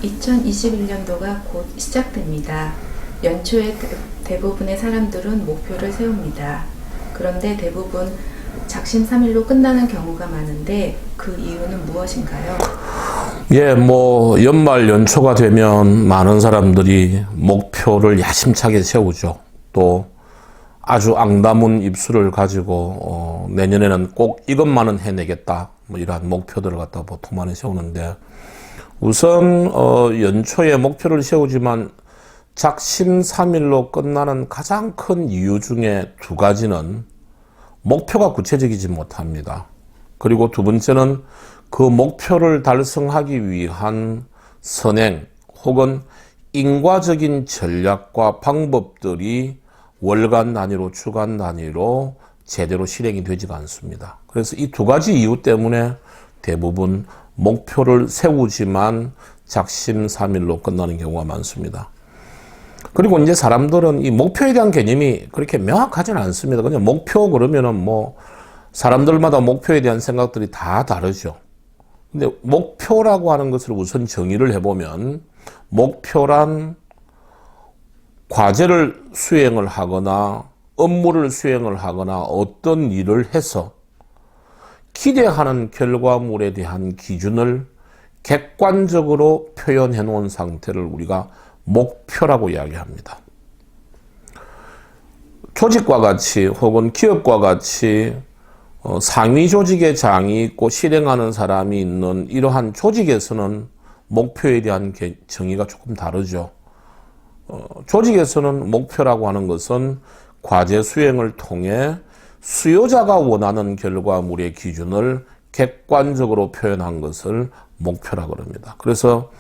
2021년도가 곧 시작됩니다. 연초에 대부분의 사람들은 목표를 세웁니다. 그런데 대부분 작심삼일로 끝나는 경우가 많은데 그 이유는 무엇인가요? 연말 연초가 되면 많은 사람들이 목표를 야심차게 세우죠. 또 아주 앙담은 입술을 가지고 내년에는 꼭 이것만은 해내겠다, 이러한 목표들을 갖다 보통 많이 세우는데, 우선 연초에 목표를 세우지만 작심삼일로 끝나는 가장 큰 이유 중에 두 가지는 목표가 구체적이지 못합니다. 그리고 두 번째는 그 목표를 달성하기 위한 선행 혹은 인과적인 전략과 방법들이 월간 단위로, 주간 단위로 제대로 실행이 되지가 않습니다. 그래서 이 두 가지 이유 때문에 대부분 목표를 세우지만 작심삼일로 끝나는 경우가 많습니다. 그리고 이제 사람들은 이 목표에 대한 개념이 그렇게 명확하지는 않습니다. 그냥 목표 그러면은 사람들마다 목표에 대한 생각들이 다 다르죠. 근데 목표라고 하는 것을 우선 정의를 해보면, 목표란 과제를 수행을 하거나 업무를 수행을 하거나 어떤 일을 해서 기대하는 결과물에 대한 기준을 객관적으로 표현해 놓은 상태를 우리가 목표라고 이야기합니다. 조직과 같이 혹은 기업과 같이 상위 조직의 장이 있고 실행하는 사람이 있는 이러한 조직에서는 목표에 대한 정의가 조금 다르죠. 조직에서는 목표라고 하는 것은 과제 수행을 통해 수요자가 원하는 결과물의 기준을 객관적으로 표현한 것을 목표라고 합니다. 그래서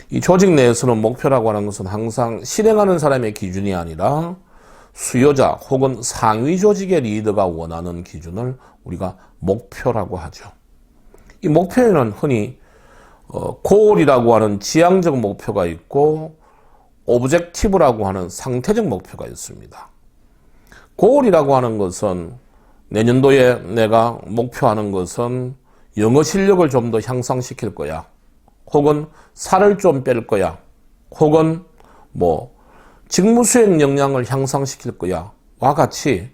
이 조직 내에서는 목표라고 하는 것은 항상 실행하는 사람의 기준이 아니라 수요자 혹은 상위 조직의 리더가 원하는 기준을 우리가 목표라고 하죠. 이 목표에는 흔히 고얼이라고 하는 지향적 목표가 있고 오브젝티브라고 하는 상태적 목표가 있습니다. 고얼이라고 하는 것은 내년도에 내가 목표하는 것은 영어 실력을 좀 더 향상시킬 거야, 혹은 살을 좀 뺄 거야, 혹은 직무 수행 역량을 향상시킬 거야 와 같이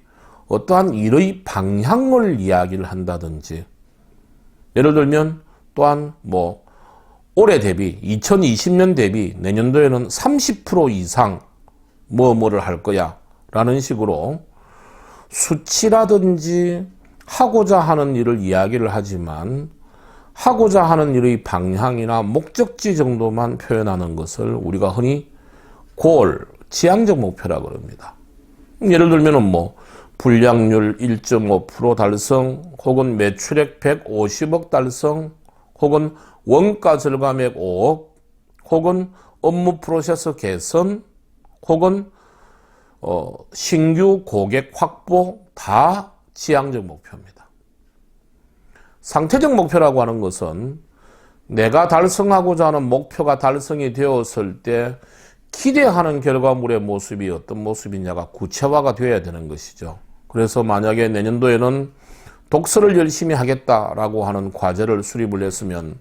어떠한 일의 방향을 이야기를 한다든지, 예를 들면 또한 올해 대비 2020년 대비 내년도에는 30% 이상 뭐를 할 거야 라는 식으로 수치라든지 하고자 하는 일을 이야기를 하지만 하고자 하는 일의 방향이나 목적지 정도만 표현하는 것을 우리가 흔히 골, 지향적 목표라고 합니다. 예를 들면은 불량률 1.5% 달성, 혹은 매출액 150억 달성, 혹은 원가 절감액 5억, 혹은 업무 프로세스 개선, 혹은 신규 고객 확보, 다 지향적 목표입니다. 상태적 목표라고 하는 것은 내가 달성하고자 하는 목표가 달성이 되었을 때 기대하는 결과물의 모습이 어떤 모습이냐가 구체화가 되어야 되는 것이죠. 그래서 만약에 내년도에는 독서를 열심히 하겠다라고 하는 과제를 수립을 했으면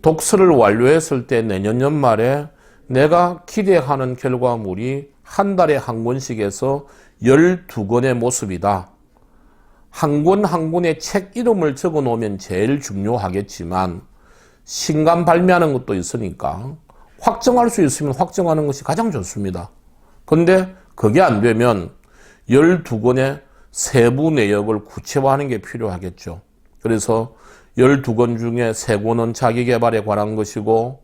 독서를 완료했을 때 내년 연말에 내가 기대하는 결과물이 한 달에 한 권씩에서 12권의 모습이다. 한 권 한 권의 책 이름을 적어 놓으면 제일 중요하겠지만 신간 발매하는 것도 있으니까 확정할 수 있으면 확정하는 것이 가장 좋습니다. 그런데 그게 안 되면 12권의 세부 내역을 구체화하는 게 필요하겠죠. 그래서 12권 중에 3권은 자기개발에 관한 것이고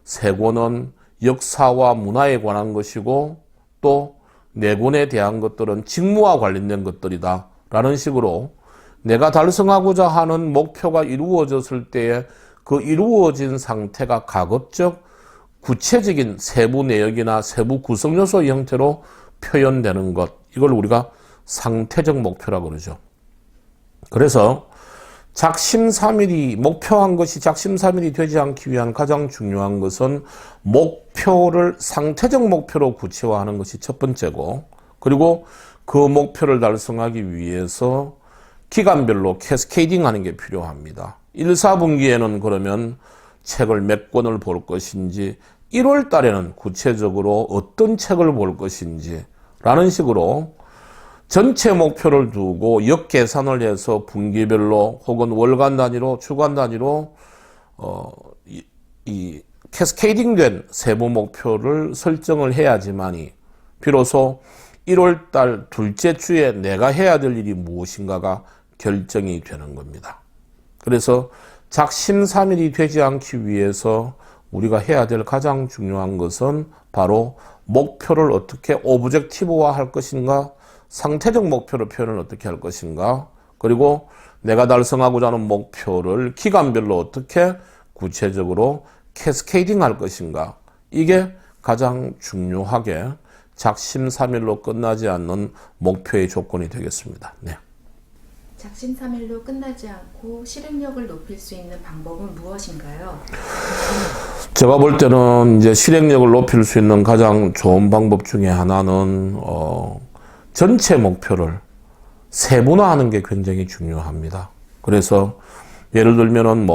3권은 역사와 문화에 관한 것이고 또 4권에 대한 것들은 직무와 관련된 것들이다 라는 식으로 내가 달성하고자 하는 목표가 이루어졌을 때에 그 이루어진 상태가 가급적 구체적인 세부 내역이나 세부 구성 요소의 형태로 표현되는 것, 이걸 우리가 상태적 목표라고 그러죠. 그래서 목표한 것이 작심삼일이 되지 않기 위한 가장 중요한 것은 목표를 상태적 목표로 구체화하는 것이 첫 번째고, 그리고 그 목표를 달성하기 위해서 기간별로 캐스케이딩 하는 게 필요합니다. 1, 4분기에는 그러면 책을 몇 권을 볼 것인지, 1월 달에는 구체적으로 어떤 책을 볼 것인지 라는 식으로 전체 목표를 두고 역계산을 해서 분기별로 혹은 월간 단위로, 주간 단위로 이 캐스케이딩된 세부 목표를 설정을 해야지만이 비로소 1월 달 둘째 주에 내가 해야 될 일이 무엇인가가 결정이 되는 겁니다. 그래서 작심삼일이 되지 않기 위해서 우리가 해야 될 가장 중요한 것은 바로 목표를 어떻게 오브젝티브화 할 것인가, 상태적 목표를 표현을 어떻게 할 것인가, 그리고 내가 달성하고자 하는 목표를 기간별로 어떻게 구체적으로 캐스케이딩 할 것인가, 이게 가장 중요하게 작심삼일로 끝나지 않는 목표의 조건이 되겠습니다. 네. 작심삼일로 끝나지 않고 실행력을 높일 수 있는 방법은 무엇인가요? 제가 볼 때는 이제 실행력을 높일 수 있는 가장 좋은 방법 중에 하나는 전체 목표를 세분화하는 게 굉장히 중요합니다. 그래서 예를 들면은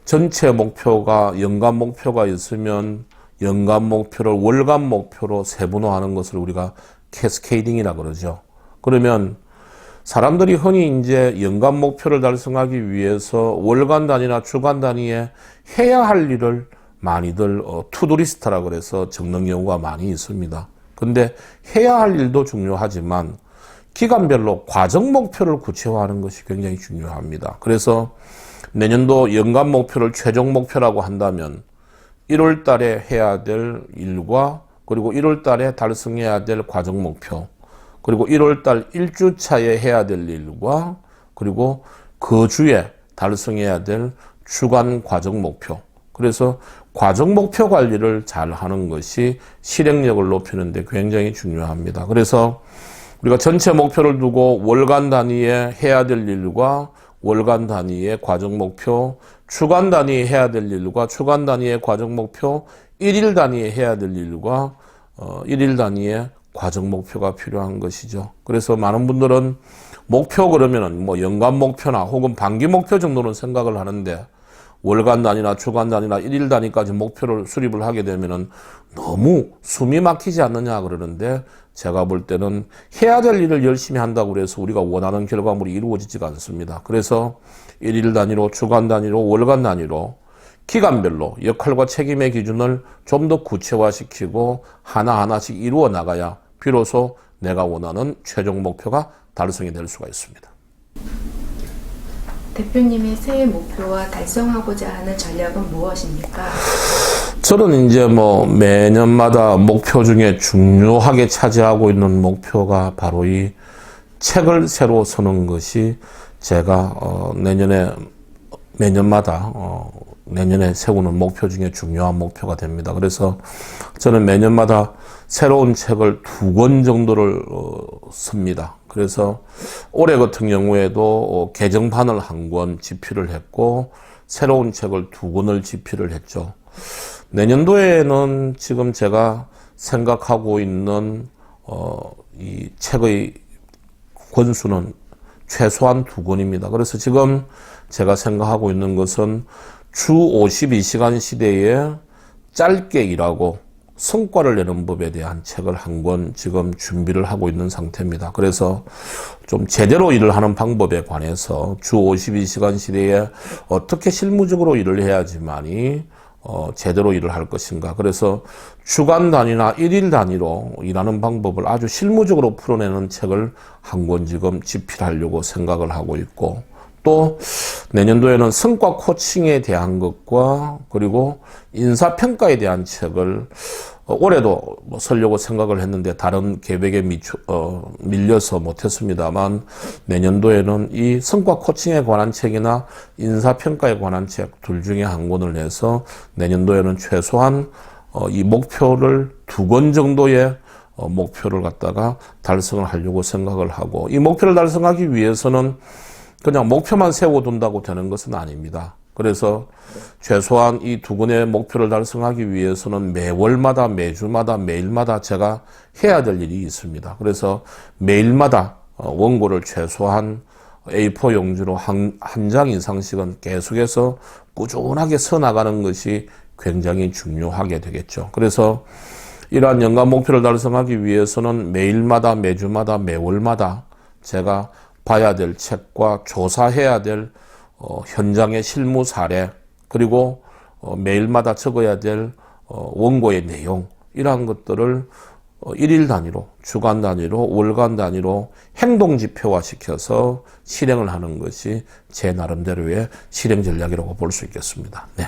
전체 목표가 연간 목표가 있으면 연간 목표를 월간 목표로 세분화하는 것을 우리가 캐스케이딩이라 그러죠. 그러면 사람들이 흔히 이제 연간 목표를 달성하기 위해서 월간 단위나 주간 단위에 해야 할 일을 많이들 투두리스트라 그래서 적는 경우가 많이 있습니다. 근데 해야 할 일도 중요하지만 기간별로 과정 목표를 구체화하는 것이 굉장히 중요합니다. 그래서 내년도 연간 목표를 최종 목표라고 한다면 1월 달에 해야 될 일과 그리고 1월 달에 달성해야 될 과정 목표, 그리고 1월 달 1주차에 해야 될 일과 그리고 그 주에 달성해야 될 주간 과정 목표. 그래서 과정 목표 관리를 잘 하는 것이 실행력을 높이는 데 굉장히 중요합니다. 그래서 우리가 전체 목표를 두고 월간 단위에 해야 될 일과 월간 단위의 과정 목표, 주간 단위에 해야 될 일과 주간 단위의 과정 목표, 1일 단위에 해야 될 일과 1일 단위의 과정 목표가 필요한 것이죠. 그래서 많은 분들은 목표 그러면은 연간 목표나 혹은 반기 목표 정도는 생각을 하는데 월간 단위나 주간 단위나 1일 단위까지 목표를 수립을 하게 되면은 너무 숨이 막히지 않느냐 그러는데 제가 볼 때는 해야 될 일을 열심히 한다고 해서 우리가 원하는 결과물이 이루어지지가 않습니다. 그래서 1일 단위로, 주간 단위로, 월간 단위로 기간별로 역할과 책임의 기준을 좀 더 구체화시키고 하나하나씩 이루어 나가야 비로소 내가 원하는 최종 목표가 달성이 될 수가 있습니다. 대표님의 새해 목표와 달성하고자 하는 전략은 무엇입니까? 저는 이제 매년마다 목표 중에 중요하게 차지하고 있는 목표가 바로 이 책을 새로 쓰는 것이 제가 매년마다 내년에 세우는 목표 중에 중요한 목표가 됩니다. 그래서 저는 매년마다 새로운 책을 2권 정도를 씁니다. 그래서 올해 같은 경우에도 개정판을 1권 집필을 했고 새로운 책을 2권을 집필을 했죠. 내년도에는 지금 제가 생각하고 있는 이 책의 권수는 최소한 2권입니다. 그래서 지금 제가 생각하고 있는 것은 주 52시간 시대에 짧게 일하고 성과를 내는 법에 대한 책을 1권 지금 준비를 하고 있는 상태입니다. 그래서 좀 제대로 일을 하는 방법에 관해서 주 52시간 시대에 어떻게 실무적으로 일을 해야지만이 제대로 일을 할 것인가. 그래서 주간 단위나 1일 단위로 일하는 방법을 아주 실무적으로 풀어내는 책을 1권 지금 집필하려고 생각을 하고 있고, 또 내년도에는 성과 코칭에 대한 것과 그리고 인사평가에 대한 책을 올해도 쓰려고 생각을 했는데 다른 계획에 밀려서 못했습니다만 내년도에는 이 성과 코칭에 관한 책이나 인사평가에 관한 책 둘 중에 1권을 내서 내년도에는 최소한 이 목표를 2권 정도의 목표를 갖다가 달성을 하려고 생각을 하고, 이 목표를 달성하기 위해서는 그냥 목표만 세워둔다고 되는 것은 아닙니다. 그래서 최소한 이 2권의 목표를 달성하기 위해서는 매월마다, 매주마다, 매일마다 제가 해야 될 일이 있습니다. 그래서 매일마다 원고를 최소한 A4 용지로 한 장 이상씩은 계속해서 꾸준하게 써나가는 것이 굉장히 중요하게 되겠죠. 그래서 이러한 연간 목표를 달성하기 위해서는 매일마다, 매주마다, 매월마다 제가 봐야 될 책과 조사해야 될 현장의 실무 사례, 그리고 매일마다 적어야 될 원고의 내용, 이러한 것들을 일일 단위로, 주간 단위로, 월간 단위로 행동 지표화 시켜서 실행을 하는 것이 제 나름대로의 실행 전략이라고 볼 수 있겠습니다. 네.